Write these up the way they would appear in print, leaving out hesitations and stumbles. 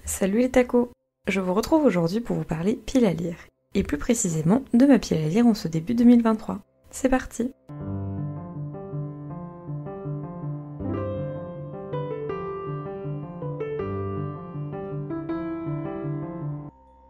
Salut les tacos! Je vous retrouve aujourd'hui pour vous parler pile à lire, et plus précisément de ma pile à lire en ce début 2023. C'est parti!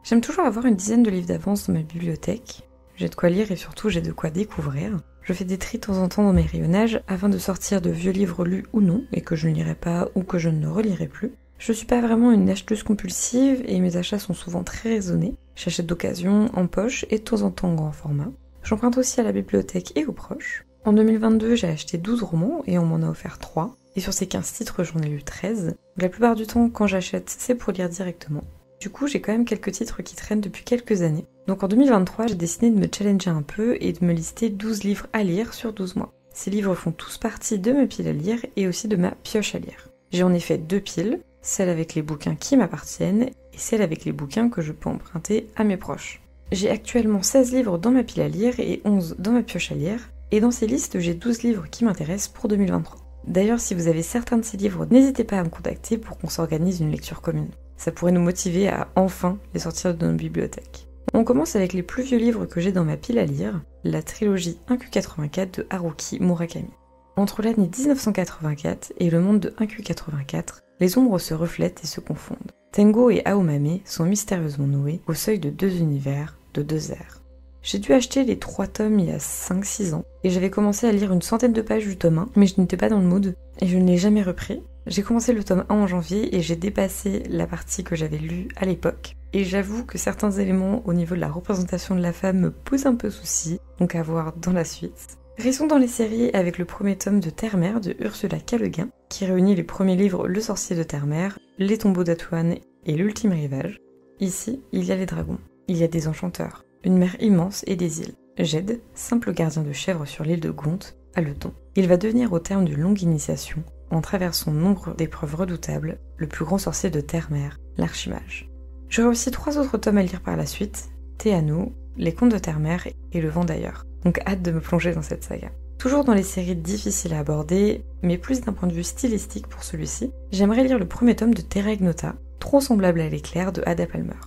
J'aime toujours avoir une dizaine de livres d'avance dans ma bibliothèque. J'ai de quoi lire et surtout j'ai de quoi découvrir. Je fais des tris de temps en temps dans mes rayonnages afin de sortir de vieux livres lus ou non et que je ne lirai pas ou que je ne relirai plus. Je suis pas vraiment une acheteuse compulsive et mes achats sont souvent très raisonnés. J'achète d'occasion, en poche et de temps en temps en grand format. J'emprunte aussi à la bibliothèque et aux proches. En 2022, j'ai acheté 12 romans et on m'en a offert 3. Et sur ces 15 titres, j'en ai lu 13. La plupart du temps, quand j'achète, c'est pour lire directement. Du coup, j'ai quand même quelques titres qui traînent depuis quelques années. Donc en 2023, j'ai décidé de me challenger un peu et de me lister 12 livres à lire sur 12 mois. Ces livres font tous partie de ma pile à lire et aussi de ma pioche à lire. J'ai en effet 2 piles, celle avec les bouquins qui m'appartiennent et celle avec les bouquins que je peux emprunter à mes proches. J'ai actuellement 16 livres dans ma pile à lire et 11 dans ma pioche à lire, et dans ces listes, j'ai 12 livres qui m'intéressent pour 2023. D'ailleurs, si vous avez certains de ces livres, n'hésitez pas à me contacter pour qu'on s'organise une lecture commune. Ça pourrait nous motiver à enfin les sortir de nos bibliothèques. On commence avec les plus vieux livres que j'ai dans ma pile à lire, la trilogie 1Q84 de Haruki Murakami. Entre l'année 1984 et le monde de 1Q84, les ombres se reflètent et se confondent. Tengo et Aomame sont mystérieusement noués au seuil de 2 univers, de 2 ères. J'ai dû acheter les 3 tomes il y a 5-6 ans, et j'avais commencé à lire une centaine de pages du tome 1, mais je n'étais pas dans le mood, et je ne l'ai jamais repris. J'ai commencé le tome 1 en janvier, et j'ai dépassé la partie que j'avais lue à l'époque, et j'avoue que certains éléments au niveau de la représentation de la femme me posent un peu souci, donc à voir dans la suite. Restons dans les séries avec le premier tome de Terre-Mère de Ursula K. Le Guin, qui réunit les premiers livres Le Sorcier de Terre-Mère, Les Tombeaux d'Atuan et L'Ultime Rivage. Ici, il y a les dragons, il y a des enchanteurs, une mer immense et des îles. Jed, simple gardien de chèvres sur l'île de Gont, a le don. Il va devenir au terme d'une longue initiation, en traversant nombre d'épreuves redoutables, le plus grand sorcier de Terre-Mère, l'Archimage. J'aurai aussi 3 autres tomes à lire par la suite, Théano, Les Contes de Terre-Mère et Le Vent d'ailleurs. Donc hâte de me plonger dans cette saga. Toujours dans les séries difficiles à aborder, mais plus d'un point de vue stylistique pour celui-ci, j'aimerais lire le premier tome de Terra Ignota, trop semblable à l'éclair de Ada Palmer.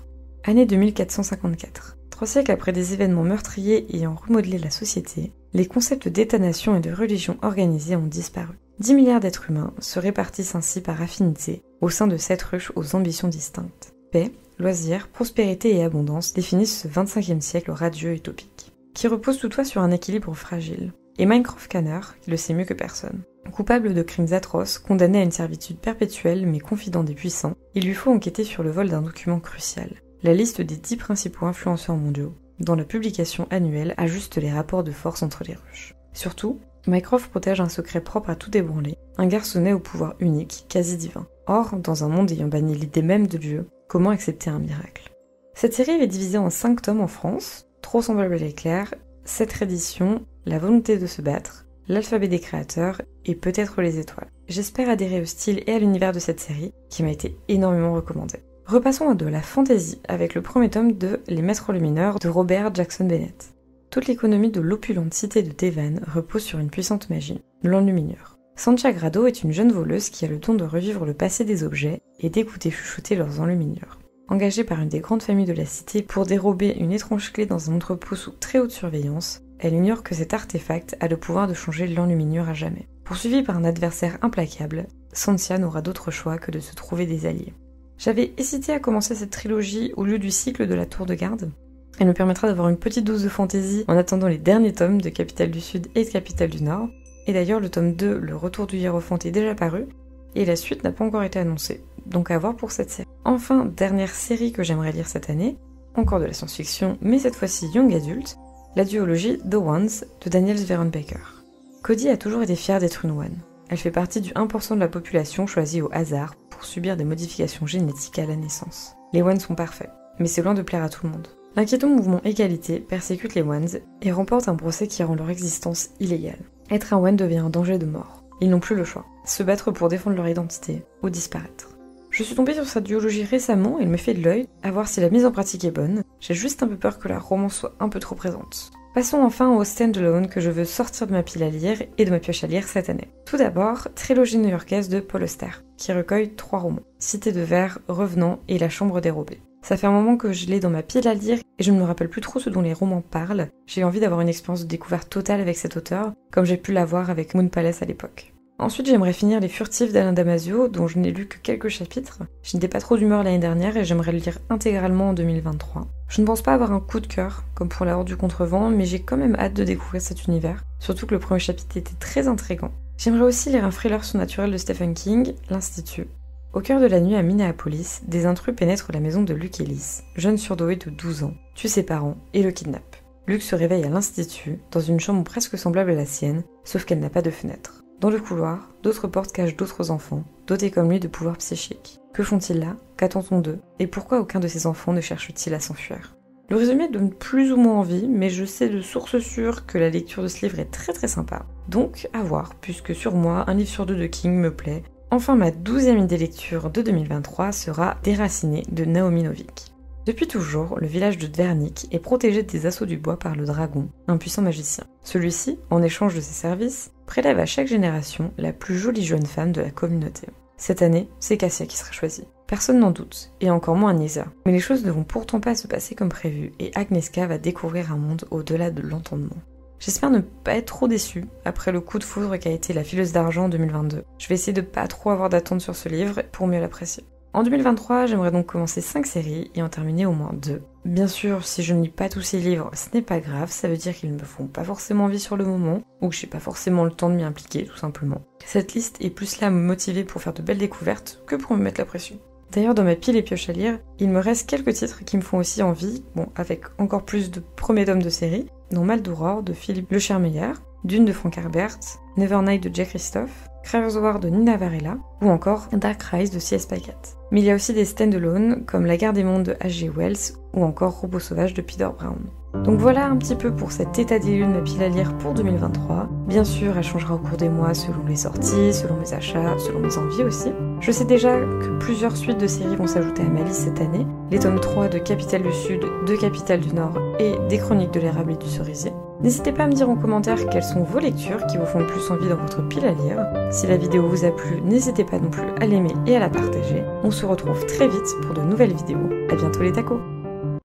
Année 2454. 3 siècles après des événements meurtriers ayant remodelé la société, les concepts d'État-nation et de religion organisée ont disparu. 10 milliards d'êtres humains se répartissent ainsi par affinité au sein de 7 ruches aux ambitions distinctes. Paix, loisirs, prospérité et abondance définissent ce 25e siècle radieux et utopique, qui repose toutefois sur un équilibre fragile. Et Mycroft Canner, qui le sait mieux que personne. Coupable de crimes atroces, condamné à une servitude perpétuelle mais confident des puissants, il lui faut enquêter sur le vol d'un document crucial, la liste des 10 principaux influenceurs mondiaux, dont la publication annuelle ajuste les rapports de force entre les ruches. Surtout, Mycroft protège un secret propre à tout ébranler, un garçonnet au pouvoir unique, quasi divin. Or, dans un monde ayant banni l'idée même de Dieu, comment accepter un miracle? Cette série est divisée en 5 tomes en France, trop semblable à l'éclair, 7 éditions, La volonté de se battre, L'alphabet des créateurs et peut-être les étoiles. J'espère adhérer au style et à l'univers de cette série, qui m'a été énormément recommandée. Repassons à de la fantasy avec le premier tome de Les Maîtres Lumineurs de Robert Jackson Bennett. Toute l'économie de l'opulente cité de Devan repose sur une puissante magie, l'enluminure. Sancha Grado est une jeune voleuse qui a le don de revivre le passé des objets et d'écouter chuchoter leurs enluminures. Engagée par une des grandes familles de la cité pour dérober une étrange clé dans un entrepôt sous très haute surveillance, elle ignore que cet artefact a le pouvoir de changer l'enluminure à jamais. Poursuivie par un adversaire implacable, Santia n'aura d'autre choix que de se trouver des alliés. J'avais hésité à commencer cette trilogie au lieu du cycle de la Tour de Garde. Elle me permettra d'avoir une petite dose de fantaisie en attendant les derniers tomes de Capitale du Sud et de Capitale du Nord. Et d'ailleurs, le tome 2, Le Retour du Hiérophante, est déjà paru, et la suite n'a pas encore été annoncée. Donc à voir pour cette série. Enfin, dernière série que j'aimerais lire cette année, encore de la science-fiction, mais cette fois-ci young adulte, la duologie The Ones de Daniel Zwerenbaker. Cody a toujours été fière d'être une One. Elle fait partie du 1% de la population choisie au hasard pour subir des modifications génétiques à la naissance. Les Ones sont parfaits, mais c'est loin de plaire à tout le monde. L'inquiétant mouvement Égalité persécute les Ones et remporte un procès qui rend leur existence illégale. Être un One devient un danger de mort. Ils n'ont plus le choix. Se battre pour défendre leur identité ou disparaître. Je suis tombée sur cette duologie récemment et elle me fait de l'œil, à voir si la mise en pratique est bonne. J'ai juste un peu peur que la romance soit un peu trop présente. Passons enfin au stand-alone que je veux sortir de ma pile à lire et de ma pioche à lire cette année. Tout d'abord, trilogie new-yorkaise de Paul Auster, qui recueille 3 romans, Cité de verre, Revenant et La chambre dérobée. Ça fait un moment que je l'ai dans ma pile à lire et je ne me rappelle plus trop ce dont les romans parlent. J'ai envie d'avoir une expérience de découverte totale avec cet auteur, comme j'ai pu l'avoir avec Moon Palace à l'époque. Ensuite, j'aimerais finir Les Furtifs d'Alain Damasio, dont je n'ai lu que quelques chapitres. Je n'étais pas trop d'humeur l'année dernière et j'aimerais le lire intégralement en 2023. Je ne pense pas avoir un coup de cœur, comme pour La Horde du Contrevent, mais j'ai quand même hâte de découvrir cet univers, surtout que le premier chapitre était très intriguant. J'aimerais aussi lire un thriller surnaturel de Stephen King, L'Institut. Au cœur de la nuit à Minneapolis, des intrus pénètrent la maison de Luke Ellis, jeune surdoué de 12 ans, tue ses parents et le kidnappe. Luke se réveille à l'Institut, dans une chambre presque semblable à la sienne, sauf qu'elle n'a pas de fenêtre. Dans le couloir, d'autres portes cachent d'autres enfants, dotés comme lui de pouvoirs psychiques. Que font-ils là? Qu'attend-on d'eux? Et pourquoi aucun de ces enfants ne cherche-t-il à s'enfuir? Le résumé donne plus ou moins envie, mais je sais de sources sûres que la lecture de ce livre est très sympa. Donc, à voir, puisque sur moi, un livre sur 2 de King me plaît. Enfin, ma 12e idée lecture de 2023 sera Déraciné de Naomi Novik. Depuis toujours, le village de Dvernik est protégé des assauts du bois par le dragon, un puissant magicien. Celui-ci, en échange de ses services, prélève à chaque génération la plus jolie jeune femme de la communauté. Cette année, c'est Cassia qui sera choisie. Personne n'en doute, et encore moins Nisa. Mais les choses ne vont pourtant pas se passer comme prévu, et Agnieszka va découvrir un monde au-delà de l'entendement. J'espère ne pas être trop déçue après le coup de foudre qu'a été La Fileuse d'argent en 2022. Je vais essayer de pas trop avoir d'attente sur ce livre pour mieux l'apprécier. En 2023, j'aimerais donc commencer 5 séries et en terminer au moins 2. Bien sûr, si je ne lis pas tous ces livres, ce n'est pas grave, ça veut dire qu'ils ne me font pas forcément envie sur le moment, ou que j'ai pas forcément le temps de m'y impliquer, tout simplement. Cette liste est plus là à me motiver pour faire de belles découvertes que pour me mettre la pression. D'ailleurs, dans ma pile et pioche à lire, il me reste quelques titres qui me font aussi envie, bon, avec encore plus de premiers tomes de série, dont Mal d'Aurore de Philippe Lechermeyer, Dune de Frank Herbert, Nevernight de Jack Christophe, Cravers War de Nina Varela, ou encore Dark Rise de C.S. Paget. Mais il y a aussi des stand-alone, comme La Guerre des Mondes de H.G. Wells, ou encore Robot Sauvage de Peter Brown. Donc voilà un petit peu pour cet état des lieux de ma pile à lire pour 2023. Bien sûr, elle changera au cours des mois selon les sorties, selon mes achats, selon mes envies aussi. Je sais déjà que plusieurs suites de séries vont s'ajouter à ma liste cette année. Les tomes 3 de Capitale du Sud, de Capitale du Nord et des Chroniques de l'érable et du cerisier. N'hésitez pas à me dire en commentaire quelles sont vos lectures qui vous font le plus envie dans votre pile à lire. Si la vidéo vous a plu, n'hésitez pas non plus à l'aimer et à la partager. On se retrouve très vite pour de nouvelles vidéos. À bientôt les tacos!